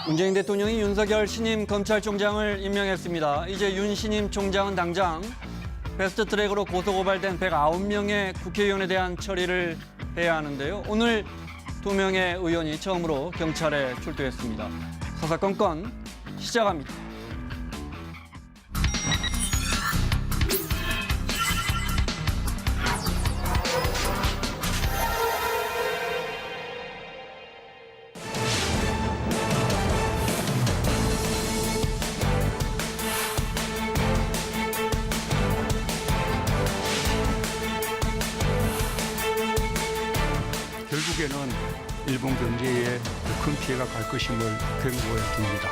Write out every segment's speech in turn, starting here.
문재인 대통령이 윤석열 신임 검찰총장을 임명했습니다. 이제 윤 신임 총장은 당장 패스트트랙으로 고소고발된 109명의 국회의원에 대한 처리를 해야 하는데요. 오늘 2명의 의원이 처음으로 경찰에 출두했습니다. 사사건건 시작합니다. 결국에는 일본 경제에 큰 피해가 갈 것임을 경고해 둡니다.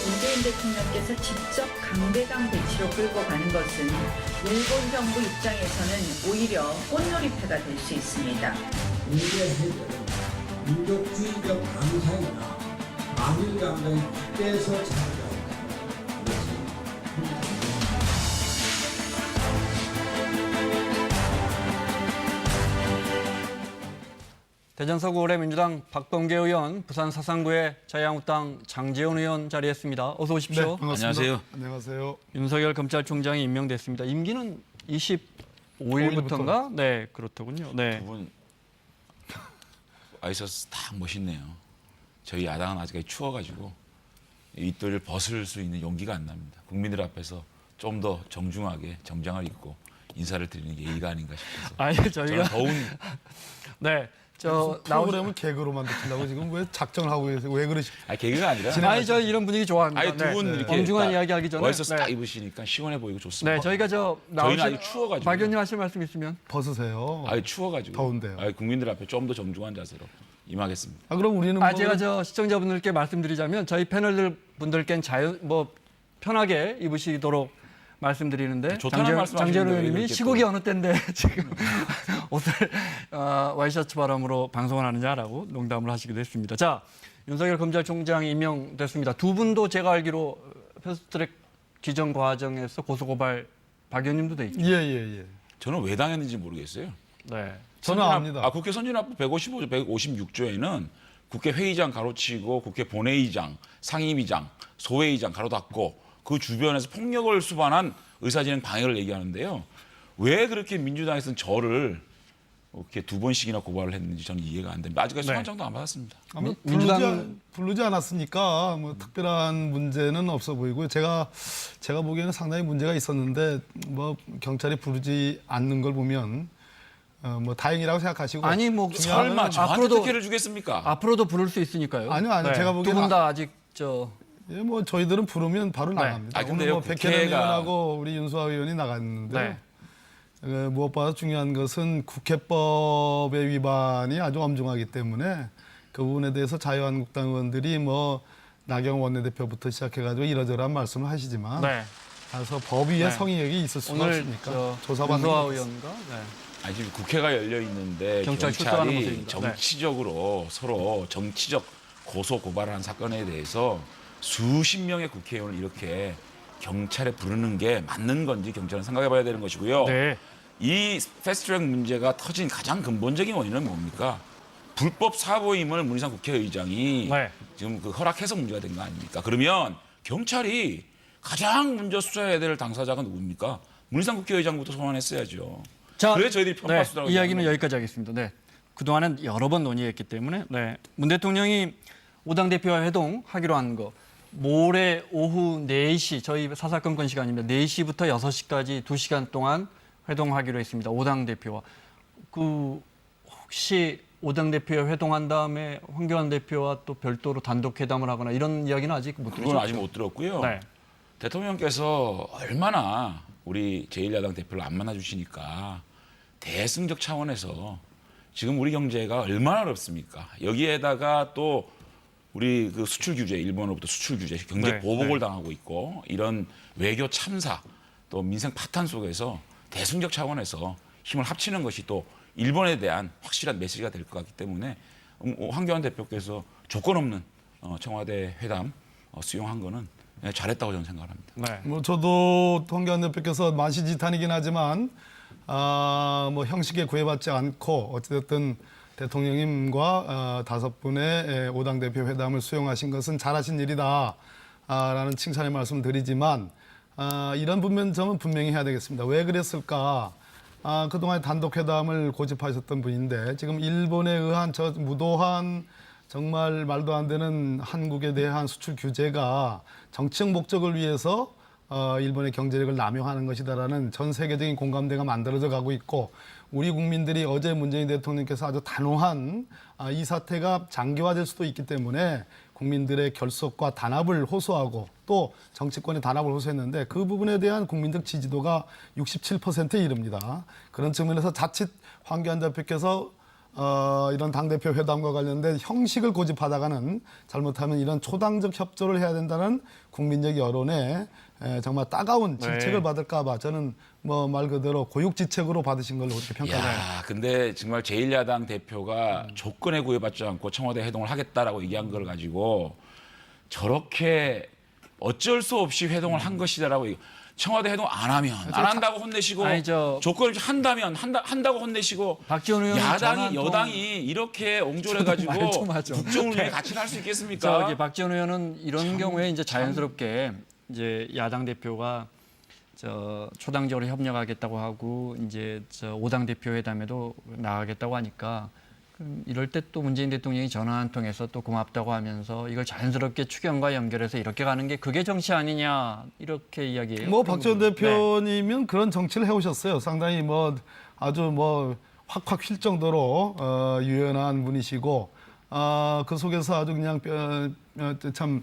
문재인 대통령께서 직접 강대강 배치로 끌고 가는 것은 일본 정부 입장에서는 오히려 꽃놀이패가 될 수 있습니다. 문제의 해결은 민족주의적 감상이나 만일 감정이 빗대서 찾아가는 대전 서구 올해민주당 박범계 의원, 부산 사상구의 자유한국당 장제원 의원 자리했습니다. 어서 오십시오. 네, 반갑습니다. 안녕하세요. 안녕하세요. 윤석열 검찰총장이 임명됐습니다. 임기는 25일부터인가? 네, 그렇더군요. 네. 두 분 와있어서 딱 멋있네요. 저희 야당은 아직까지 추워가지고 윗도리를 벗을 수 있는 용기가 안 납니다. 국민들 앞에서 좀 더 정중하게 정장을 입고 인사를 드리는 게 예의가 아닌가 싶어서. 아니, 저는 더운 네. 프로그램을 개그로 만드시려고 지금 왜 작정을 하고 계세요? 왜 그러십니까? 개그가 아니라 아니, 저 이런 분위기 좋아합니다. 아니 두 분 네. 이렇게 엄중한 이야기 하기 전에. 와있어서 딱 네. 입으시니까 시원해 보이고 좋습니다. 네, 저희가 저희는 아직 추워가지고. 박 의원님 하실 말씀 있으면. 벗으세요. 아니 추워가지고. 더운데요. 아니, 국민들 앞에 좀 더 정중한 자세로 임하겠습니다. 아, 그럼 우리는 뭐 제가 시청자분들께 말씀드리자면 저희 패널 분들께는 편하게 입으시도록 말씀드리는데 좋다는 말씀하시는데 장재원 왜 의원님이 그렇게 시국이 또. 어느 때인데 지금 옷을 와이셔츠 바람으로 방송을 하느냐라고 농담을 하시기도 했습니다. 자, 윤석열 검찰총장이 임명됐습니다. 두 분도 제가 알기로 패스트트랙 기정 과정에서 고소고발 박 의원님도 돼 있죠. 예. 저는 왜 당했는지 모르겠어요. 네. 저는 압니다. 국회 선진화법 155조, 156조에는 국회 회의장 가로치고 국회 본회의장, 상임위장, 소회의장 가로 닫고 그 주변에서 폭력을 수반한 의사진행 방해를 얘기하는데요. 왜 그렇게 민주당에서는 저를 이렇게 두 번씩이나 고발을 했는지 저는 이해가 안 됩니다. 아직까지 소환장도 안 받았습니다. 아마 민주당- 부르지 않았으니까 뭐 특별한 문제는 없어 보이고요. 제가 보기에는 상당히 문제가 있었는데 뭐 경찰이 부르지 않는 걸 보면 뭐 다행이라고 생각하시고 아니 뭐 설마 저한테 앞으로도- 특혜를 주겠습니까? 앞으로도 부를 수 있으니까요. 아니요. 제가 보기에는 두 분 다 아직 예, 뭐 저희들은 부르면 바로 나갑니다. 아, 근데요, 오늘 뭐 백혜련 국회가- 의원하고 우리 윤수아 의원이 나갔는데 네. 무엇보다 중요한 것은 국회법의 위반이 아주 엄중하기 때문에 그 부분에 대해서 자유한국당 의원들이 뭐 나경원 원내대표부터 시작해가지고 이러저러한 말씀을 하시지만 네. 그래서 법 위에 네. 성의력이 있을 수가 오늘 없으니까 조사받는 윤수아 거 의원과 네. 아니, 지금 국회가 열려 있는데 경찰 출동하는 경찰이 모습입니다. 네. 정치적으로 서로 정치적 고소 고발한 사건에 대해서 수십 명의 국회의원을 이렇게 경찰에 부르는 게 맞는 건지 경찰은 생각해봐야 되는 것이고요. 네. 이 패스트트랙 문제가 터진 가장 근본적인 원인은 뭡니까? 불법 사보임을 문희상 국회의장이 네. 지금 그 허락해서 문제가 된 거 아닙니까? 그러면 경찰이 가장 먼저 수사해야 될 당사자가 누굽니까? 문희상 국회의장부터 소환했어야죠. 자, 그래 저희들이 편파 수사라고 이야기는 얘기하는 여기까지 하겠습니다. 네. 그동안은 여러 번 논의했기 때문에 문 대통령이 오당 대표와 회동하기로 한 거 모레 오후 4시 저희 사사건건 시간입니다. 4시부터 6시까지 2시간 동안 회동하기로 했습니다. 오당 대표와. 혹시 오당 대표와 회동한 다음에 황교안 대표와 또 별도로 단독 회담을 하거나 이런 이야기는 아직 못 들었죠? 그건 아직 못 들었고요. 네. 대통령께서 얼마나 우리 제1야당 대표를 안 만나주시니까 대승적 차원에서 지금 우리 경제가 얼마나 어렵습니까? 여기에다가 또 우리 그 수출 규제, 일본으로부터 수출 규제, 경제 네, 보복을 네. 당하고 있고 이런 외교 참사, 또 민생 파탄 속에서 대승적 차원에서 힘을 합치는 것이 또 일본에 대한 확실한 메시지가 될 것 같기 때문에 황교안 대표께서 조건 없는 청와대 회담 수용한 거는 잘했다고 저는 생각을 합니다. 네. 뭐 저도 황교안 대표께서 만시지탄이긴 하지만 뭐 형식에 구애받지 않고 어찌됐든 대통령님과 5분의 5당 대표 회담을 수용하신 것은 잘하신 일이다 라는 칭찬의 말씀을 드리지만 이런 점은 분명히 해야 되겠습니다. 왜 그랬을까? 그동안 단독 회담을 고집하셨던 분인데 지금 일본에 의한 저 무도한 정말 말도 안 되는 한국에 대한 수출 규제가 정치적 목적을 위해서 일본의 경제력을 남용하는 것이다라는 전 세계적인 공감대가 만들어져 가고 있고 우리 국민들이 어제 문재인 대통령께서 아주 단호한 이 사태가 장기화될 수도 있기 때문에 국민들의 결속과 단합을 호소하고 또 정치권의 단합을 호소했는데 그 부분에 대한 국민적 지지도가 67%에 이릅니다. 그런 측면에서 자칫 황교안 대표께서 이런 당대표 회담과 관련된 형식을 고집하다가는 잘못하면 이런 초당적 협조를 해야 된다는 국민적 여론에 정말 따가운 질책을 받을까 봐 저는 뭐 말 그대로 고육지책으로 받으신 걸로 그렇게 평가해요. 야, 근데 정말 제1야당 대표가 조건에 구애받지 않고 청와대 회동을 하겠다라고 얘기한 걸 가지고 저렇게 어쩔 수 없이 회동을 한 것이다라고 청와대 회동 안 하면 안 한다고 혼내시고 아니, 조건을 한다면 한다고 혼내시고 박지원 의원은 야당이 전화 여당이 이렇게 옹졸해가지고 말 좀 하죠. 국정을 위해 같이 할 수 있겠습니까? 저기 박지원 의원은 이런 경우에 이제 자연스럽게 이제 야당 대표가 초당적으로 협력하겠다고 하고 이제 5당 대표 회담에도 나가겠다고 하니까 그럼 이럴 때 또 문재인 대통령이 전화 한 통해서 또 고맙다고 하면서 이걸 자연스럽게 추경과 연결해서 이렇게 가는 게 그게 정치 아니냐 이렇게 이야기해요. 뭐 박지원 대표님은 그런 정치를 해오셨어요. 상당히 뭐 아주 뭐 확확 휠 정도로 유연한 분이시고 그 속에서 아주 그냥 참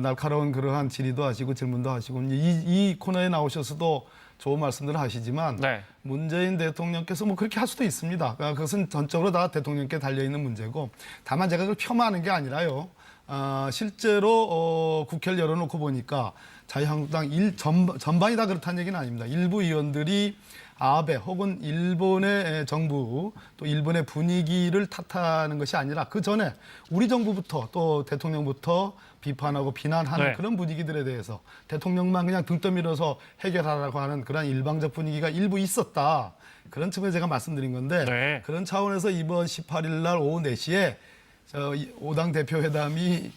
날카로운 그러한 질의도 하시고 질문도 하시고 이 코너에 나오셔서도 좋은 말씀들을 하시지만 네. 문재인 대통령께서 뭐 그렇게 할 수도 있습니다. 그것은 전적으로 다 대통령께 달려있는 문제고 다만 제가 그걸 폄하하는 게 아니라요. 실제로 국회를 열어놓고 보니까 자유한국당 전반이 다 그렇다는 얘기는 아닙니다. 일부 의원들이 아베 혹은 일본의 정부 또 일본의 분위기를 탓하는 것이 아니라 그 전에 우리 정부부터 또 대통령부터 비판하고 비난하는 네. 그런 분위기들에 대해서 대통령만 그냥 등 떠밀어서 해결하라고 하는 그런 일방적 분위기가 일부 있었다. 그런 측면에서 제가 말씀드린 건데 네. 그런 차원에서 이번 18일 날 오후 4시에 5당 대표 회담이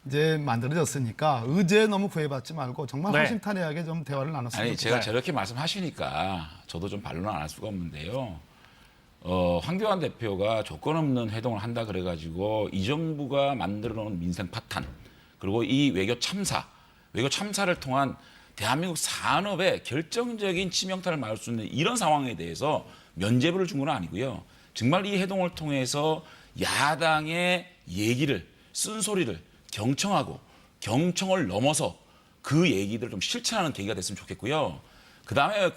이제 만들어졌으니까 의제에 너무 구애받지 말고 정말 네. 허심탄회하게 좀 대화를 나눴으면 아니 제가 좋겠어요. 저렇게 말씀하시니까 저도 좀 반론을 안 할 수가 없는데요. 황교안 대표가 조건 없는 회동을 한다 그래가지고 이 정부가 만들어놓은 민생 파탄 그리고 이 외교 참사를 통한 대한민국 산업에 결정적인 치명타를 맞을 수 있는 이런 상황에 대해서 면죄부를 준 건 아니고요. 정말 이 회동을 통해서 야당의 얘기를 쓴소리를 경청하고 경청을 넘어서 그 얘기들을 좀 실천하는 계기가 됐으면 좋겠고요. 그다음에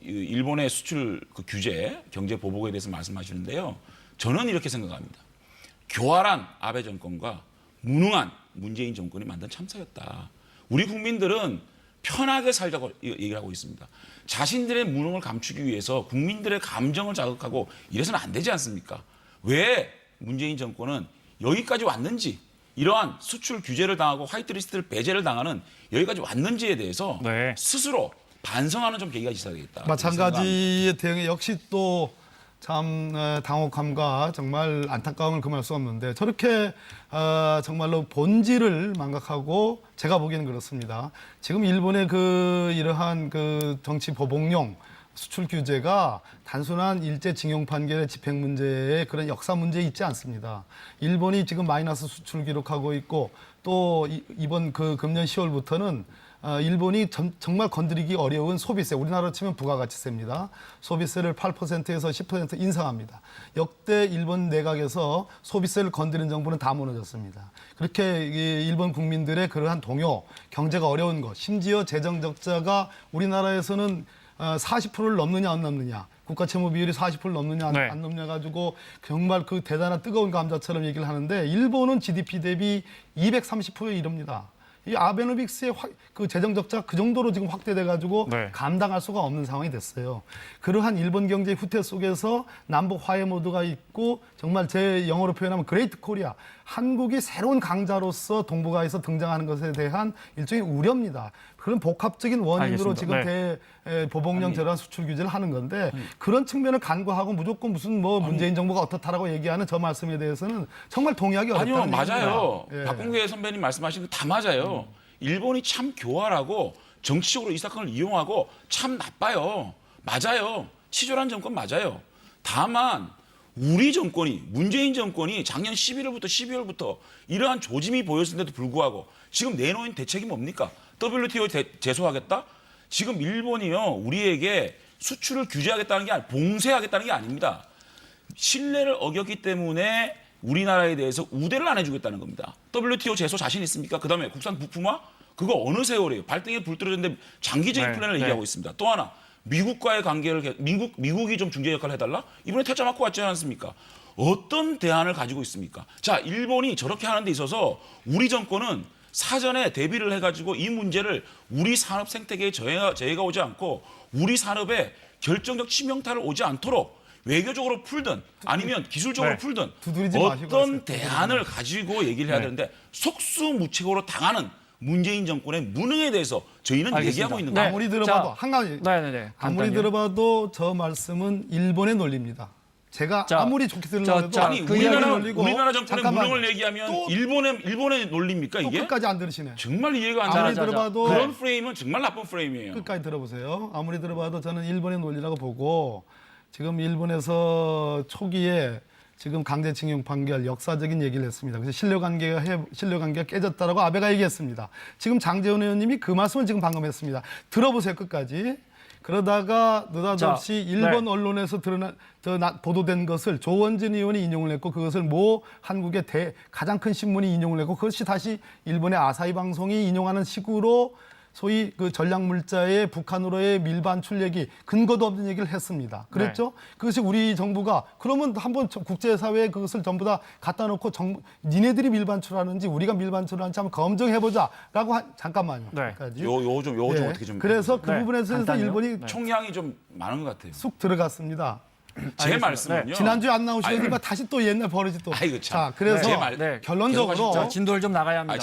일본의 수출 규제, 경제 보복에 대해서 말씀하시는데요. 저는 이렇게 생각합니다. 교활한 아베 정권과 무능한 문재인 정권이 만든 참사였다. 우리 국민들은 편하게 살자고 얘기를 하고 있습니다. 자신들의 무능을 감추기 위해서 국민들의 감정을 자극하고 이래서는 안 되지 않습니까? 왜 문재인 정권은 여기까지 왔는지 이러한 수출 규제를 당하고 화이트리스트를 배제를 당하는 여기까지 왔는지에 대해서 네. 스스로 반성하는 좀 계기가 있어야 되겠다. 마찬가지의 대응에 역시 또 참 당혹함과 정말 안타까움을 금할 수 없는데 저렇게 정말로 본질을 망각하고 제가 보기에는 그렇습니다. 지금 일본의 이러한 정치 보복용 수출 규제가 단순한 일제징용 판결의 집행 문제에 그런 역사 문제에 있지 않습니다. 일본이 지금 마이너스 수출 기록하고 있고 또 이번 금년 10월부터는 일본이 정말 건드리기 어려운 소비세, 우리나라로 치면 부가가치세입니다. 소비세를 8%에서 10% 인상합니다. 역대 일본 내각에서 소비세를 건드린 정부는 다 무너졌습니다. 그렇게 일본 국민들의 그러한 동요, 경제가 어려운 것, 심지어 재정 적자가 우리나라에서는 40%를 넘느냐 안 넘느냐, 국가 채무 비율이 40%를 넘느냐 네. 안 넘냐 가지고 정말 그 대단한 뜨거운 감자처럼 얘기를 하는데 일본은 GDP 대비 230%에 이릅니다. 이 아베노믹스의 재정 적자 그 정도로 지금 확대돼 가지고 네. 감당할 수가 없는 상황이 됐어요. 그러한 일본 경제 후퇴 속에서 남북 화해 모드가 있고 정말 제 영어로 표현하면 그레이트 코리아 한국이 새로운 강자로서 동북아에서 등장하는 것에 대한 일종의 우려입니다. 그런 복합적인 원인으로 알겠습니다. 지금 대보복령 저러한 수출 규제를 하는 건데 그런 측면을 간과하고 무조건 무슨 뭐 문재인 정부가 어떻다라고 얘기하는 저 말씀에 대해서는 정말 동의하기 아니요, 어렵다는 맞아요. 얘기입니다. 예. 박봉계 선배님 말씀하신 거 다 맞아요. 일본이 참 교활하고 정치적으로 이 사건을 이용하고 참 나빠요. 맞아요. 치졸한 정권 맞아요. 다만 우리 정권이 문재인 정권이 작년 11월부터 12월부터 이러한 조짐이 보였음에도 불구하고 지금 내놓은 대책이 뭡니까? WTO 제소하겠다? 지금 일본이요 우리에게 수출을 규제하겠다는 게 아니라 봉쇄하겠다는 게 아닙니다. 신뢰를 어겼기 때문에 우리나라에 대해서 우대를 안 해주겠다는 겁니다. WTO 제소 자신 있습니까? 그다음에 국산 부품화? 그거 어느 세월이에요? 발등에 불 떨어졌는데 장기적인 네, 플랜을 네. 얘기하고 있습니다. 또 하나 미국과의 관계를 미국이 좀 중재 역할을 해달라? 이번에 퇴짜 맞고 왔지 않습니까? 어떤 대안을 가지고 있습니까? 자, 일본이 저렇게 하는 데 있어서 우리 정권은 사전에 대비를 해가지고 이 문제를 우리 산업 생태계에 재해가 오지 않고 우리 산업에 결정적 치명타를 오지 않도록 외교적으로 풀든 아니면 기술적으로 네. 풀든 두드리지 마시고 하세요. 어떤 대안을 가지고 얘기를 해야 네. 되는데 속수무책으로 당하는 문재인 정권의 무능에 대해서 저희는 알겠습니다. 얘기하고 있는 네. 거예요. 아무리 들어봐도 자, 한 가지 네네네. 아무리 간단히요. 들어봐도 저 말씀은 일본의 논리입니다. 제가 자, 아무리 좋게 들으려고 해도 자, 아니 그 우리나라 이야기를 올리고 우리나라 정권의 잠깐만요. 무능을 얘기하면 또- 일본의 논리입니까 또 이게? 끝까지 안 들으시네. 정말 이해가 안 아무리 가요. 자, 들어봐도 그런 프레임은 정말 나쁜 프레임이에요. 끝까지 들어보세요. 아무리 들어봐도 저는 일본의 논리라고 보고 지금 일본에서 초기에 지금 강제징용 판결 역사적인 얘기를 했습니다. 그래서 신뢰관계가 깨졌다라고 아베가 얘기했습니다. 지금 장제원 의원님이 그 말씀을 지금 방금 했습니다. 들어보세요 끝까지. 그러다가 느닷없이 자, 일본 네. 언론에서 보도된 것을 조원진 의원이 인용을 했고 그것을 모 한국의 가장 큰 신문이 인용을 했고 그것이 다시 일본의 아사히 방송이 인용하는 식으로 소위 그 전략물자의 북한으로의 밀반출 얘기 근거도 없는 얘기를 했습니다. 그랬죠? 그것이 우리 정부가 그러면 한번 국제사회에 그것을 전부 다 갖다 놓고 니네들이 밀반출하는지 우리가 밀반출하는지 한번 검증해보자라고 잠깐만요. 네. 여기까지. 요 좀 예. 어떻게 좀 그래서 그 네, 부분에서 간단히요. 일본이 네. 총량이 좀 많은 것 같아요. 쑥 들어갔습니다. 제 알겠습니다. 말씀은요. 지난주에 안 나오시더니 아이고. 다시 또 옛날 버릇이 또. 아이고, 참. 자, 그래서 제 말- 네. 결론적으로 계속 자, 진도를 좀 나가야 합니다.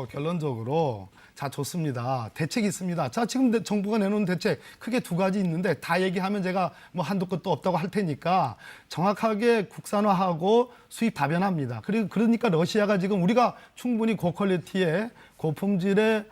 결론적으로 자 좋습니다. 대책이 있습니다. 자 지금 정부가 내놓은 대책 크게 두 가지 있는데 다 얘기하면 제가 뭐 한도 끝도 없다고 할 테니까 정확하게 국산화하고 수입 다변화입니다. 그리고 그러니까 러시아가 지금 우리가 충분히 고퀄리티의 고품질의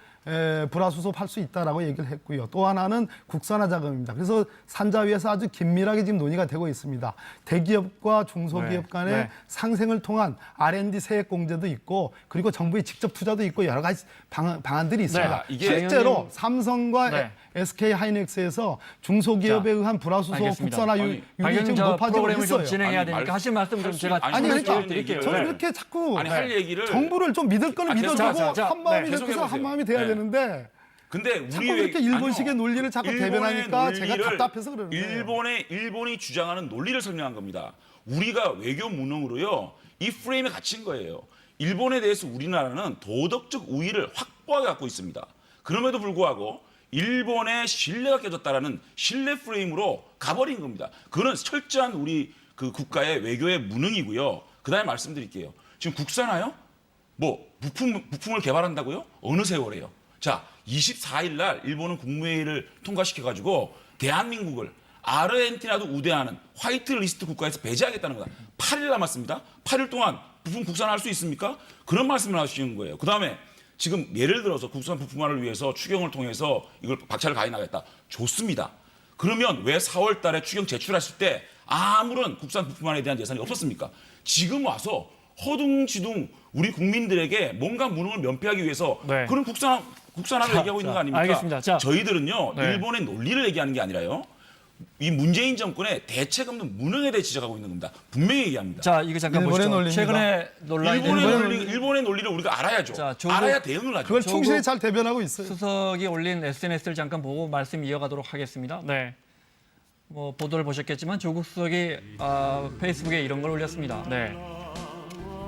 불화수소할 수 있다라고 얘기를 했고요. 또 하나는 국산화 자금입니다. 그래서 산자위에서 아주 긴밀하게 지금 논의가 되고 있습니다. 대기업과 중소기업 네, 간의 네. 상생을 통한 R&D 세액 공제도 있고 그리고 정부의 직접 투자도 있고 여러 가지 방안들이 있습니다. 네, 이게 실제로 장현님- 삼성과 네. SK 하이닉스에서 중소기업에 자, 의한 불화수소 알겠습니다. 국산화 아니, 율이 방금 지금 저 높아지고 프로그램을 좀 있어요. 진행해야 아니, 되니까 하실 말씀 좀 할 수- 제가 아니, 아니 그러니까 그러니까 드릴게요. 저는 네. 그렇게 자꾸 아니 할 얘기를 정부를 좀 믿을 거는 계속 믿어주고 자, 한 마음이 계속 돼서 한 해보세요. 마음이 돼야 네. 되는데 근데 자꾸 우리 그렇게 일본식의 논리를 자꾸 일본의 대변하니까 제가 논리를 답답해서 그러는데 일본이 주장하는 논리를 설명한 겁니다. 우리가 외교 무능으로요 이 프레임에 갇힌 거예요. 일본에 대해서 우리나라는 도덕적 우위를 확고하게 갖고 있습니다. 그럼에도 불구하고 일본의 신뢰가 깨졌다라는 신뢰 프레임으로 가버린 겁니다. 그건 철저한 우리 그 국가의 외교의 무능이고요. 그다음에 말씀드릴게요. 지금 국산화요? 뭐 부품을 개발한다고요? 어느 세월에요? 자, 24일 날 일본은 국무회의를 통과시켜가지고 대한민국을 아르헨티나도 우대하는 화이트 리스트 국가에서 배제하겠다는 거다. 8일 남았습니다. 8일 동안 부품 국산화할 수 있습니까? 그런 말씀을 하시는 거예요. 그다음에 지금 예를 들어서 국산 부품화를 위해서 추경을 통해서 이걸 박차를 가해나겠다. 좋습니다. 그러면 왜 4월 달에 추경 제출하실 때 아무런 국산 부품화에 대한 예산이 없었습니까? 지금 와서 허둥지둥 우리 국민들에게 뭔가 무능을 면피하기 위해서 네. 그런 국산화를 얘기하고 있는 거 아닙니까? 알겠습니다. 자, 저희들은요. 네. 일본의 논리를 얘기하는 게 아니라요. 이 문재인 정권의 대책 없는 무능에 대해 지적하고 있는 겁니다. 분명히 얘기합니다. 자, 이거 잠깐 일본의 보시죠. 논리입니다. 최근에 논란이 되는 일본의 논리를 우리가 알아야죠. 자, 조국- 알아야 대응을 하죠. 그걸 조국- 충실히 잘 대변하고 있어요. 수석이 올린 SNS를 잠깐 보고 말씀 이어가도록 하겠습니다. 네. 뭐 보도를 보셨겠지만 조국 수석이 페이스북에 이런 걸 올렸습니다. 네.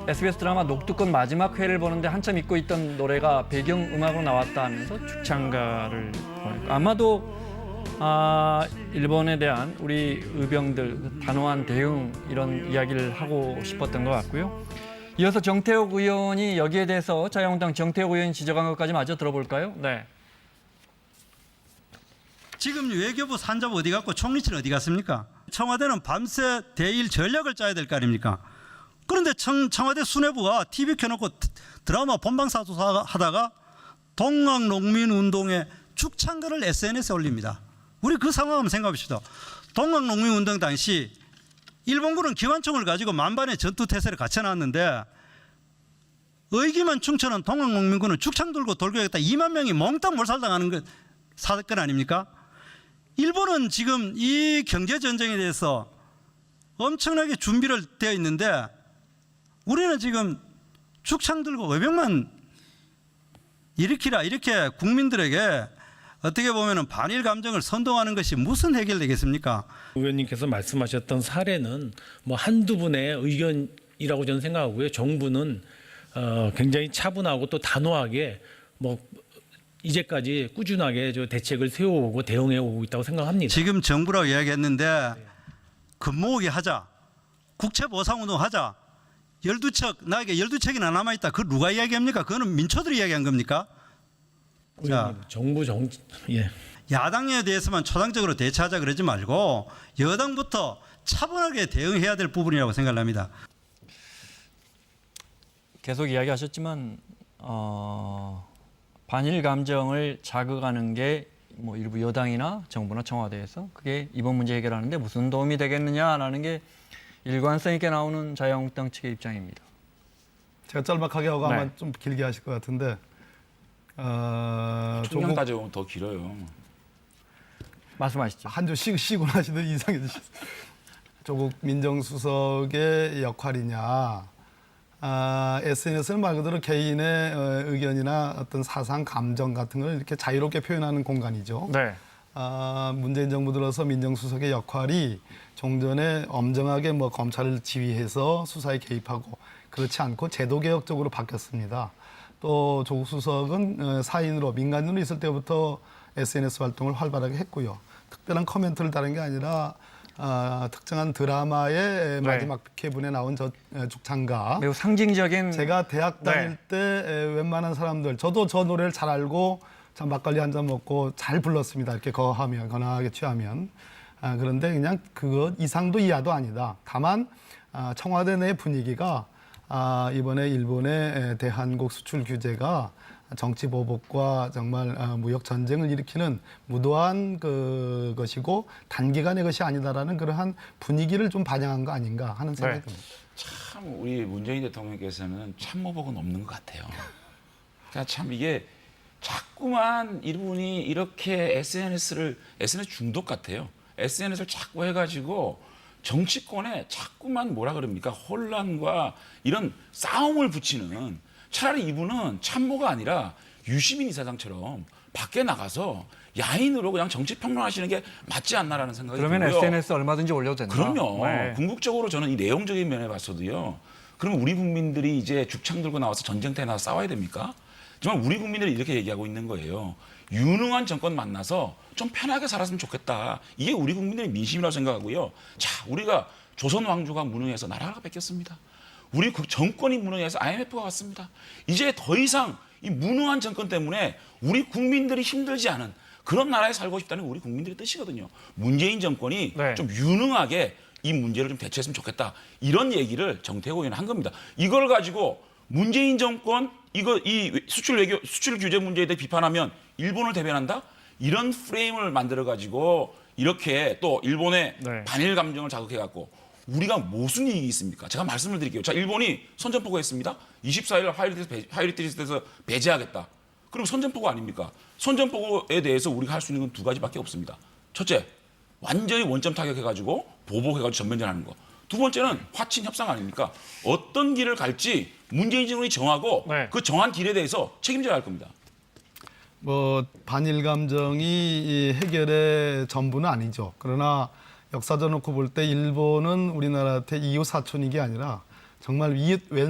SBS 드라마 녹두꽃 마지막 회를 보는데 한참 잊고 있던 노래가 배경 음악으로 나왔다 하면서 축창가를 보냈고 아마도 일본에 대한 우리 의병들 단호한 대응 이런 이야기를 하고 싶었던 것 같고요. 이어서 정태욱 의원이 여기에 대해서 자유한국당 정태욱 의원이 지적한 것까지 마저 들어볼까요? 네. 지금 외교부 산자부 어디 갔고 총리실은 어디 갔습니까? 청와대는 밤새 대일 전략을 짜야 될 거 아닙니까? 그런데 청와대 수뇌부가 TV 켜놓고 드라마 본방사수 하다가 동학농민운동의 축창글을 SNS에 올립니다. 우리 그 상황 한번 생각합시다. 동학농민운동 당시 일본군은 기관총을 가지고 만반의 전투태세를 갖춰놨는데 의기만 충천한 동학농민군은 축창 들고 돌격했다. 2만 명이 몽땅 몰살당하는 그 사건 아닙니까? 일본은 지금 이 경제전쟁에 대해서 엄청나게 준비를 되어 있는데 우리는 지금 축창 들고 외병만 일으키라 이렇게 국민들에게 어떻게 보면 반일 감정을 선동하는 것이 무슨 해결되겠습니까? 의원님께서 말씀하셨던 사례는 뭐 한두 분의 의견이라고 저는 생각하고요. 정부는 굉장히 차분하고 또 단호하게 뭐 이제까지 꾸준하게 저 대책을 세워오고 대응해 오고 있다고 생각합니다. 지금 정부라고 이야기했는데 금모으기 하자, 국채보상운동 하자, 12척 나에게 12척이나 남아있다. 그걸 누가 이야기합니까? 그거는 민초들이 이야기한 겁니까? 자, 정부 예. 야당에 대해서만 초당적으로 대처하자 그러지 말고 여당부터 차분하게 대응해야 될 부분이라고 생각을 합니다. 계속 이야기하셨지만 반일 감정을 자극하는 게 뭐 일부 여당이나 정부나 청와대에서 그게 이번 문제 해결하는데 무슨 도움이 되겠느냐라는 게 일관성 있게 나오는 자유한국당 측의 입장입니다. 제가 짤막하게 하고 네. 아마 좀 길게 하실 것 같은데 총량 따져보면 더 길어요. 말씀하시죠. 한 주 쉬고 나시더니 이상해지셨어요. 조국 민정수석의 역할이냐, SNS는 말 그대로 개인의 의견이나 어떤 사상, 감정 같은 걸 이렇게 자유롭게 표현하는 공간이죠. 네. 문재인 정부 들어서 민정수석의 역할이 종전에 엄정하게 뭐 검찰을 지휘해서 수사에 개입하고 그렇지 않고 제도개혁적으로 바뀌었습니다. 또 조국 수석은 사인으로 민간인으로 있을 때부터 SNS 활동을 활발하게 했고요. 특별한 코멘트를 다른 게 아니라 특정한 드라마의 마지막 회분에 나온 저 죽창가. 매우 상징적인 제가 대학 다닐 때 웬만한 사람들, 저도 저 노래를 잘 알고 참 막걸리 한 잔 먹고 잘 불렀습니다. 이렇게 거하게 취하면. 그런데 그냥 그것 이상도 이하도 아니다. 다만 청와대 내 분위기가 이번에 일본의 대한국 수출 규제가 정치 보복과 정말 무역 전쟁을 일으키는 무도한 것이고 단기간의 것이 아니다라는 그러한 분위기를 좀 반영한 거 아닌가 하는 생각이 듭니다. 참 우리 문재인 대통령께서는 참모복은 없는 것 같아요. 그러니까 참 이게 자꾸만 이분이 이렇게 SNS 중독 같아요. SNS를 자꾸 해가지고 정치권에 자꾸만 뭐라 그럽니까? 혼란과 이런 싸움을 붙이는 차라리 이분은 참모가 아니라 유시민 이사장처럼 밖에 나가서 야인으로 그냥 정치 평론하시는 게 맞지 않나라는 생각이 들고요. 그러면 SNS 얼마든지 올려도 된다. 그럼요. 네. 궁극적으로 저는 이 내용적인 면에 봤어도요. 그러면 우리 국민들이 이제 죽창 들고 나와서 전쟁터에 나와서 싸워야 됩니까? 정말 우리 국민들이 이렇게 얘기하고 있는 거예요. 유능한 정권 만나서 좀 편하게 살았으면 좋겠다. 이게 우리 국민들의 민심이라고 생각하고요. 자, 우리가 조선 왕조가 무능해서 나라가 뺏겼습니다. 우리 정권이 무능해서 IMF가 왔습니다. 이제 더 이상 이 무능한 정권 때문에 우리 국민들이 힘들지 않은 그런 나라에 살고 싶다는 게 우리 국민들의 뜻이거든요. 문재인 정권이 네. 좀 유능하게 이 문제를 좀 대처했으면 좋겠다. 이런 얘기를 정태호 의원은 한 겁니다. 이걸 가지고 문재인 정권 이 수출 규제 문제에 대해 비판하면 일본을 대변한다? 이런 프레임을 만들어 가지고 이렇게 또 일본의 네. 반일 감정을 자극해 갖고 우리가 무슨 이익이 있습니까? 제가 말씀을 드릴게요. 자, 일본이 선전포고했습니다. 24일 하이리티스트에서 배제하겠다. 그럼 선전포고 아닙니까? 선전포고에 대해서 우리가 할 수 있는 건 두 가지밖에 없습니다. 첫째, 완전히 원점 타격해가지고 보복해가지고 전면전하는 거. 두 번째는 화친 협상 아닙니까? 어떤 길을 갈지 문재인 정권이 정하고 네. 그 정한 길에 대해서 책임져야 할 겁니다. 뭐 반일 감정이 이 해결의 전부는 아니죠. 그러나 역사적 놓고 볼 때 일본은 우리나라한테 이웃 사촌이 아니라 정말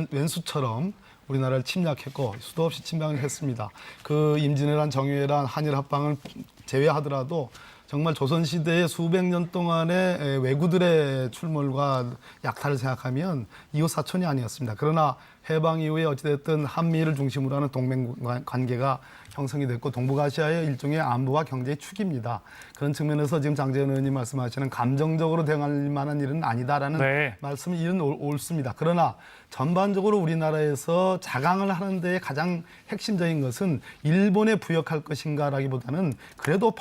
왼수처럼 우리나라를 침략했고 수도 없이 침략을 했습니다. 그 임진왜란, 정유회란, 한일 합방을 제외하더라도 정말 조선시대의 수백 년 동안의 왜구들의 출몰과 약탈을 생각하면 이웃 사촌이 아니었습니다. 그러나 해방 이후에 어찌됐든 한미를 중심으로 하는 동맹 관계가 형성이 됐고 동북아시아의 일종의 안보와 경제의 축입니다. 그런 측면에서 지금 장재현 의원님 말씀하시는 감정적으로 대응할 만한 일은 아니다라는 네. 말씀은 이는 옳습니다. 그러나 전반적으로 우리나라에서 자강을 하는 데에 가장 핵심적인 것은 일본에 부역할 것인가라기보다는 그래도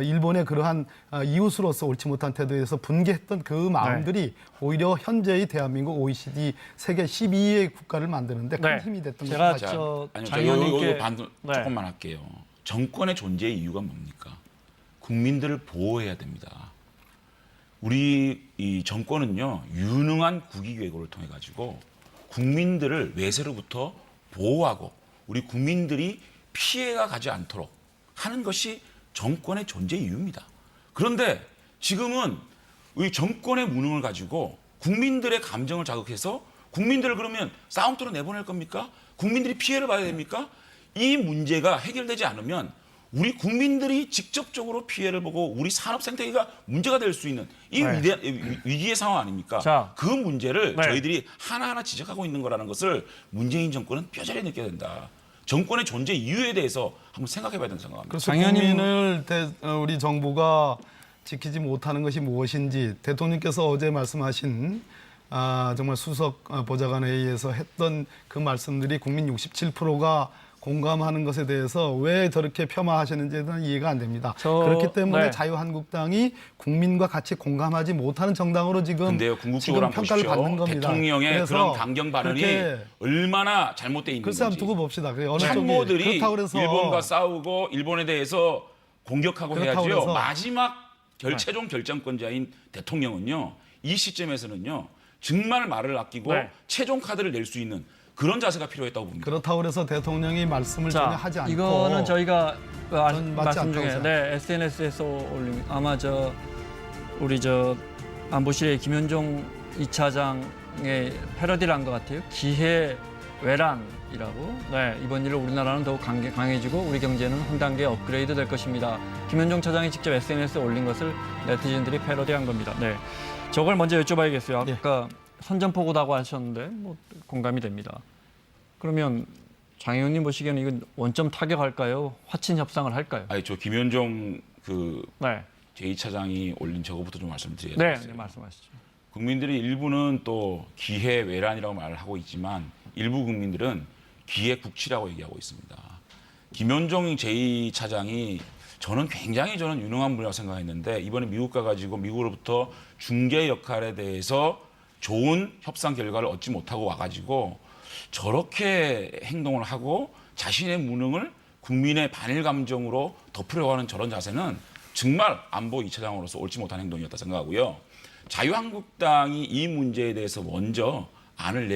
일본의 그러한 이웃으로서 옳지 못한 태도에서 분개했던 그 마음들이 오히려 현재의 대한민국 OECD 세계 12위의 국가를 만드는데 큰 네. 힘이 됐던 제가 것입니다. 저 아니요, 장 저 의원님께 요 조금만 할게요. 정권의 존재의 이유가 뭡니까? 국민들을 보호해야 됩니다. 우리 이 정권은요 유능한 국위 계획을 통해 가지고 국민들을 외세로부터 보호하고 우리 국민들이 피해가 가지 않도록 하는 것이 정권의 존재 이유입니다. 그런데 지금은 이 정권의 무능을 가지고 국민들의 감정을 자극해서 국민들을 그러면 싸움터로 내보낼 겁니까? 국민들이 피해를 봐야 됩니까? 이 문제가 해결되지 않으면 우리 국민들이 직접적으로 피해를 보고 우리 산업 생태계가 문제가 될 수 있는 이 위기의 상황 아닙니까? 자. 그 문제를 네. 저희들이 하나하나 지적하고 있는 거라는 것을 문재인 정권은 뼈저리 느껴야 된다. 정권의 존재 이유에 대해서 한번 생각해봐야 된다고 생각합니다. 그래서 장 의원님- 국민을 우리 정부가 지키지 못하는 것이 무엇인지 대통령께서 어제 말씀하신 정말 수석 보좌관 회의에서 했던 그 말씀들이 국민 67%가 공감하는 것에 대해서 왜 저렇게 폄하하시는지에 대한 이해가 안 됩니다. 그렇기 때문에 네. 자유한국당이 국민과 같이 공감하지 못하는 정당으로 지금 근데요, 궁극적으로 한번 평가를 보십시오. 받는 겁니다. 대통령의 그래서 그런 강경 발언이 그렇게 얼마나 잘못돼 있는 글쎄 한번 건지. 두고 봅시다. 그게 어느 쪽이 참모들이 그렇다고 그래서 일본과 싸우고 일본에 대해서 공격하고 그렇다고 해야지요. 그래서- 마지막 최종 결정권자인 대통령은요. 이 시점에서는요. 정말 말을 아끼고 네. 최종 카드를 낼 수 있는 그런 자세가 필요했다고 봅니다. 그렇다고 그래서 대통령이 말씀을 전혀 자, 하지 않고 이거는 저희가 저는 맞지 말씀 않다고 중에 생각합니다. SNS에서 올린 아마 우리 안보실의 김현종 2차장의 패러디를 한 것 같아요. 기회 외란이라고. 네, 이번 일로 우리나라는 더욱 강해지고 우리 경제는 한 단계 업그레이드 될 것입니다. 김현종 차장이 직접 SNS에 올린 것을 네티즌들이 패러디한 겁니다. 네, 저걸 먼저 여쭤봐야겠어요. 아까 선전포고다고 하셨는데 뭐 공감이 됩니다. 그러면 장 의원님 보시기에는 이건 원점 타격할까요? 화친 협상을 할까요? 아니 저 김현종 네, 제2차장이 올린 저거부터 좀 말씀드려야 네, 되겠어요. 말씀하시죠. 국민들이 일부는 또 기회 외란이라고 말을 하고 있지만 일부 국민들은 기회 국치라고 얘기하고 있습니다. 김현종 제2차장이 저는 굉장히 유능한 분이라고 생각했는데 이번에 미국 가가지고 미국으로부터 중개 역할에 대해서 좋은 협상 결과를 얻지 못하고 와가지고 저렇게 행동을 하고 자신의 무능을 국민의 반일 감정으로 덮으려고 하는 저런 자세는 정말 안보 2차장으로서 옳지 못한 행동이었다 생각하고요. 자유한국당이 이 문제에 대해서 먼저 안을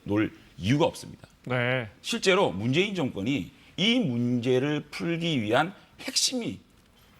내놓을 이유가 없습니다. 네. 실제로 문재인 정권이 이 문제를 풀기 위한 핵심이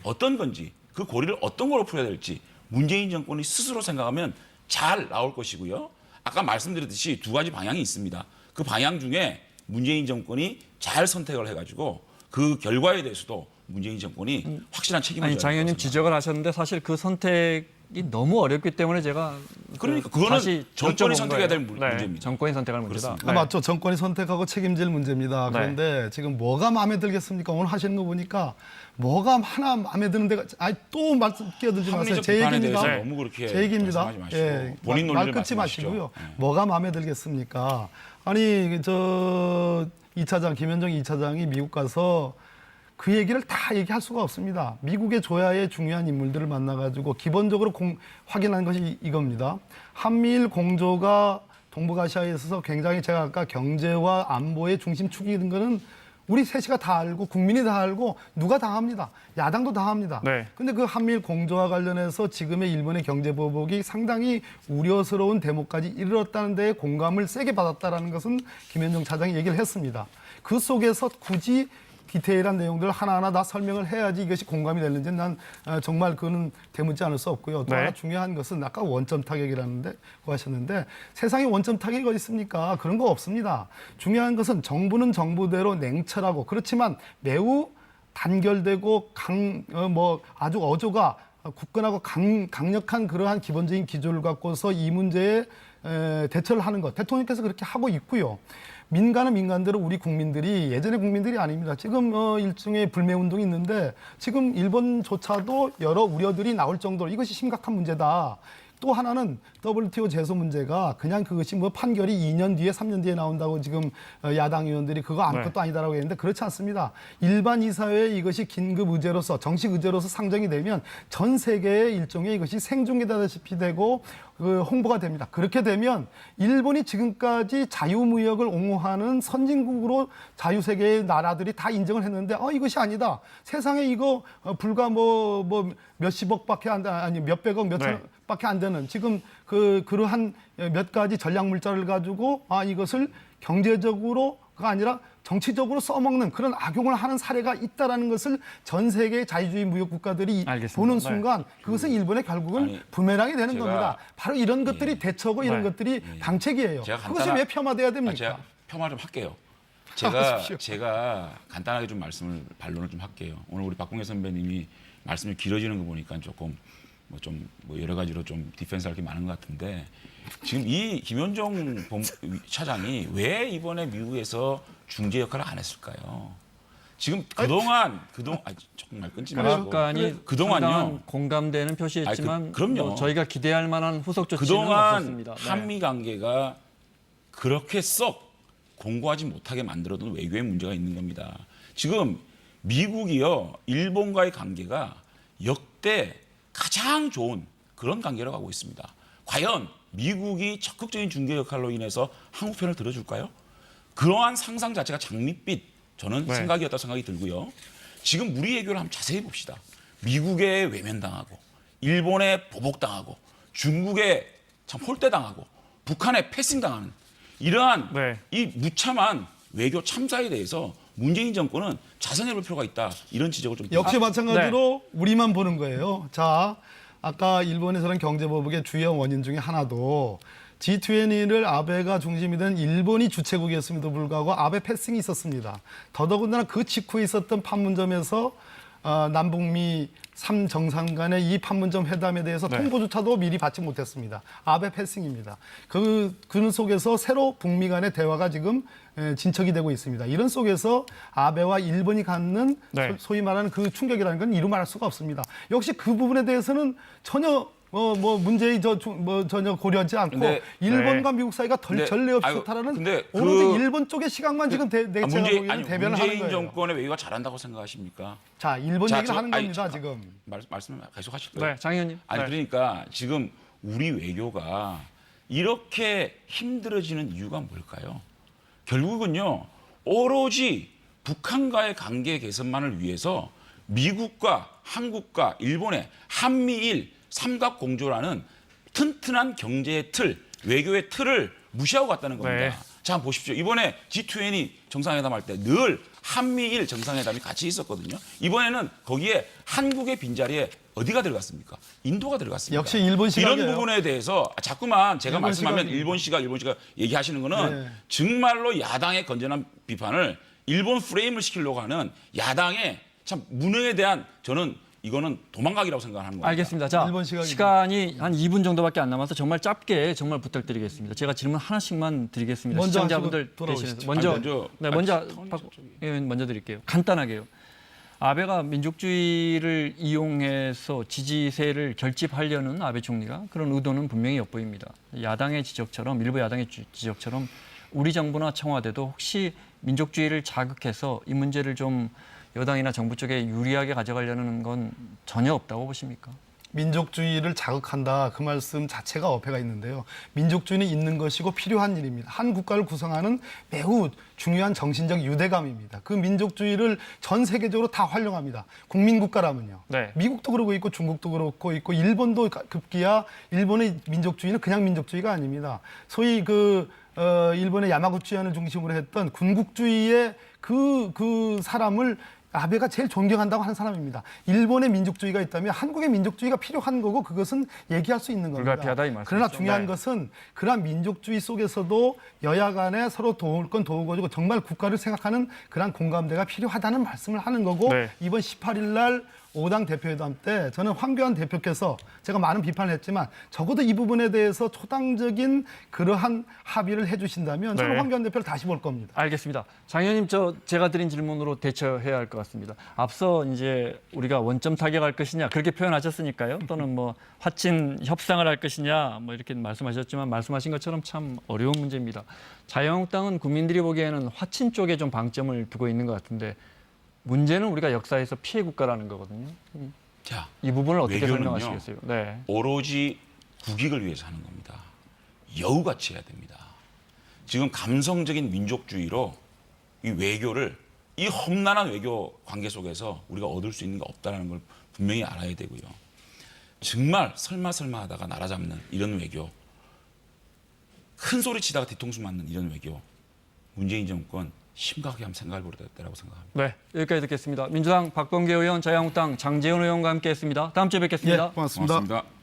어떤 건지 그 고리를 어떤 걸로 풀어야 될지 문재인 정권이 스스로 생각하면 잘 나올 것이고요. 아까 말씀드렸듯이 두 가지 방향이 있습니다. 그 방향 중에 문재인 정권이 잘 선택을 해가지고 그 결과에 대해서도 문재인 정권이 확실한 책임을 아니 져야 장 의원님 된다고 지적을 하셨는데 사실 그 선택이 너무 어렵기 때문에 제가 그러니까 그거는 다시 정권이 여쭤본 선택해야 될 거예요. 문제입니다. 정권이 선택할 문제다. 그렇습니다. 맞죠. 정권이 선택하고 책임질 문제입니다. 네. 그런데 지금 뭐가 마음에 들겠습니까? 오늘 하시는 거 보니까 뭐가 하나 마음에 드는 데가 또 말씀 끼어들지 마세요. 합리적 제 비판에 얘기입니다. 대해서 너무 그렇게 제 얘기입니다. 말씀하지 마시고 본인 말 논리를 끊지 말씀하시죠. 마시고요. 네. 뭐가 마음에 들겠습니까? 아니 저 2차장 김현정 2차장이 미국 가서 그 얘기를 다 얘기할 수가 없습니다. 미국의 조야의 중요한 인물들을 만나가지고 기본적으로 확인한 것이 이겁니다. 한미일 공조가 동북아시아에 있어서 굉장히 제가 아까 경제와 안보의 중심축이 된 거는 우리 셋이가 다 알고 국민이 다 알고 누가 다 합니다. 야당도 다 합니다. 네. 근데 그 한미일 공조와 관련해서 지금의 일본의 경제 보복이 상당히 우려스러운 대목까지 이르렀다는 데에 공감을 세게 받았다라는 것은 김현정 차장이 얘기를 했습니다. 그 속에서 굳이 디테일한 내용들을 하나하나 다 설명을 해야지 이것이 공감이 되는지 난 정말 그거는 되묻지 않을 수 없고요. 또 네. 하나 중요한 것은 아까 원점 타격이라는데 하셨는데 세상에 원점 타격이 어디 있습니까? 그런 거 없습니다. 중요한 것은 정부는 정부대로 냉철하고 그렇지만 매우 단결되고 아주 어조가 굳건하고 강력한 그러한 기본적인 기조를 갖고서 이 문제에 대처를 하는 것, 대통령께서 그렇게 하고 있고요. 민간은 민간대로 우리 국민들이 예전의 국민들이 아닙니다. 지금 일종의 불매운동이 있는데 지금 일본조차도 여러 우려들이 나올 정도로 이것이 심각한 문제다. 또 하나는 WTO 제소 문제가 그냥 그것이 뭐 판결이 2년 뒤에 3년 뒤에 나온다고 지금 야당 의원들이 그거 아무것도 아니다라고 했는데 그렇지 않습니다. 일반 이사회에 이것이 긴급 의제로서 정식 의제로서 상정이 되면 전 세계의 일종의 이것이 생중계다시피 되고 홍보가 됩니다. 그렇게 되면 일본이 지금까지 자유무역을 옹호하는 선진국으로 자유세계의 나라들이 다 인정을 했는데 이것이 아니다. 세상에 이거 불과 뭐 몇십억밖에 안 돼, 아니 몇백억, 몇천억밖에 안 되는 지금 그러한 몇 가지 전략 물자를 가지고 이것을 경제적으로가 아니라 정치적으로 써먹는 그런 악용을 하는 사례가 있다라는 것을 전 세계의 자유주의 무역 국가들이 알겠습니다. 보는 네. 순간 그것은 일본의 결국은 아니, 부메랑이 되는 제가- 겁니다. 바로 이런 것들이 대처고 이런 네. 것들이 방책이에요. 제가 그것이 간단한- 왜 폄하돼야 됩니까? 제가 겸하 좀 할게요. 하십시오. 제가 간단하게 좀 반론을 좀 할게요. 오늘 우리 박봉계 선배님이 말씀이 길어지는 거 보니까 조금 뭐 여러 가지로 좀 디펜스할 게 많은 것 같은데 지금 이 김현종 차장이 왜 이번에 미국에서 중재 역할을 안 했을까요? 지금 그동안 정말 끊지 마시고 그러니까 그동안요. 상당한 공감대는 표시했지만 그럼요. 뭐 저희가 기대할 만한 후속 조치는 그동안 없었습니다. 네. 한미 관계가 그렇게 썩 공고하지 못하게 만들어둔 외교에 문제가 있는 겁니다. 지금 미국이요, 일본과의 관계가 역대 가장 좋은 그런 관계로 가고 있습니다. 과연 미국이 적극적인 중개 역할로 인해서 한국 편을 들어줄까요? 그러한 상상 자체가 장밋빛 저는 네. 생각이었다고 생각이 들고요. 지금 우리 외교를 한번 자세히 봅시다. 미국에 외면당하고 일본에 보복당하고 중국에 참 홀대당하고 북한에 패싱당하는 이러한 네. 이 무참한 외교 참사에 대해서 문재인 정권은 자성해 볼 필요가 있다. 이런 지적을 좀 역시 드립니다. 마찬가지로 우리만 보는 거예요. 자, 아까 일본에서는 경제보복의 주요 원인 중에 하나도 G20를 아베가 중심이 된 일본이 주최국이었음에도 불구하고 아베 패싱이 있었습니다. 더더군다나 그 직후에 있었던 판문점에서 남북미 3정상 간의 이 판문점 회담에 대해서 통보조차도 미리 받지 못했습니다. 아베 패싱입니다. 그런 속에서 새로 북미 간의 대화가 지금 진척이 되고 있습니다. 이런 속에서 아베와 일본이 갖는 소위 말하는 그 충격이라는 건 이루 말할 수가 없습니다. 역시 그 부분에 대해서는 전혀 문제의 전혀 고려하지 않고 근데- 일본과 미국 사이가 근데- 전례 없이 아유, 좋다라는 근데 오로지 일본 쪽의 시각만 지금 제가 보기에는 대변을 하는 문재인 거예요. 정권의 외교가 잘한다고 생각하십니까? 자, 일본 자, 얘기를 저- 하는 아니, 겁니다, 잠깐. 지금. 말씀 계속 하실 거예요. 네, 장 의원님. 아니 네. 그러니까 지금 우리 외교가 이렇게 힘들어지는 이유가 뭘까요? 결국은요, 오로지 북한과의 관계 개선만을 위해서 미국과 한국과 일본의 한미일 삼각공조라는 튼튼한 경제의 틀, 외교의 틀을 무시하고 갔다는 겁니다. 네. 자, 한번 보십시오. 이번에 G20 정상회담 할 때 늘 한미일 정상회담이 같이 있었거든요. 이번에는 거기에 한국의 빈자리에 어디가 들어갔습니까? 인도가 들어갔습니다. 역시 일본 시각이에요. 이런 부분에 대해서 자꾸만 제가 일본 말씀하면 시각입니다. 일본 시각 얘기하시는 거는 네. 정말로 야당의 건전한 비판을 일본 프레임을 시키려고 하는 야당의 참 무능에 대한 저는 이거는 도망가기라고 생각하는 겁니다. 알겠습니다. 자, 일본 시각입니다. 시간이 한 2분 정도밖에 안 남아서 정말 짧게 정말 부탁드리겠습니다. 제가 질문 하나씩만 드리겠습니다. 먼저 시청자분들 하시고 돌아오시죠. 대신해서 먼저 아니, 먼저 처음이 박 저쪽에. 의원 먼저 드릴게요. 간단하게요. 아베가 민족주의를 이용해서 지지세를 결집하려는 아베 총리가 그런 의도는 분명히 엿보입니다. 야당의 지적처럼 일부 야당의 지적처럼 우리 정부나 청와대도 혹시 민족주의를 자극해서 이 문제를 좀 여당이나 정부 쪽에 유리하게 가져가려는 건 전혀 없다고 보십니까? 민족주의를 자극한다. 그 말씀 자체가 어폐가 있는데요. 민족주의는 있는 것이고 필요한 일입니다. 한 국가를 구성하는 매우 중요한 정신적 유대감입니다. 그 민족주의를 전 세계적으로 다 활용합니다. 국민국가라면요. 네. 미국도 그러고 있고 중국도 그렇고 있고 일본도 급기야 일본의 민족주의는 그냥 민족주의가 아닙니다. 소위 일본의 야마구치현을 중심으로 했던 군국주의의 그 사람을 아베가 제일 존경한다고 하는 사람입니다. 일본의 민족주의가 있다면 한국의 민족주의가 필요한 거고 그것은 얘기할 수 있는 겁니다. 불가피하다 이 말씀이죠. 그러나 중요한 네. 것은 그러한 민족주의 속에서도 여야 간에 서로 도울 건 도우고 정말 국가를 생각하는 그러한 공감대가 필요하다는 말씀을 하는 거고 네. 이번 18일 날 5당 대표회담 때 저는 황교안 대표께서 제가 많은 비판을 했지만 적어도 이 부분에 대해서 초당적인 그러한 합의를 해주신다면 저는 네. 황교안 대표를 다시 볼 겁니다. 알겠습니다. 장 의원님, 제가 드린 질문으로 대처해야 할 것 같습니다. 앞서 이제 우리가 원점 타격할 것이냐 그렇게 표현하셨으니까요. 또는 뭐 화친 협상을 할 것이냐 뭐 이렇게 말씀하셨지만 말씀하신 것처럼 참 어려운 문제입니다. 자유한국당은 국민들이 보기에는 화친 쪽에 좀 방점을 두고 있는 것 같은데 문제는 우리가 역사에서 피해 국가라는 거거든요. 자, 이 부분을 어떻게 외교는요. 설명하시겠어요? 네. 오로지 국익을 위해서 하는 겁니다. 여우같이 해야 됩니다. 지금 감성적인 민족주의로 이 외교를 이 험난한 외교 관계 속에서 우리가 얻을 수 있는 게 없다는 걸 분명히 알아야 되고요. 정말 설마 하다가 나라 잡는 이런 외교, 큰 소리 치다가 뒤통수 맞는 이런 외교, 문재인 정권 심각하게 한번 생각해 보려고 생각합니다. 네, 여기까지 듣겠습니다. 민주당 박범계 의원, 자유한국당 장재훈 의원과 함께했습니다. 다음 주에 뵙겠습니다. 예, 고맙습니다. 고맙습니다.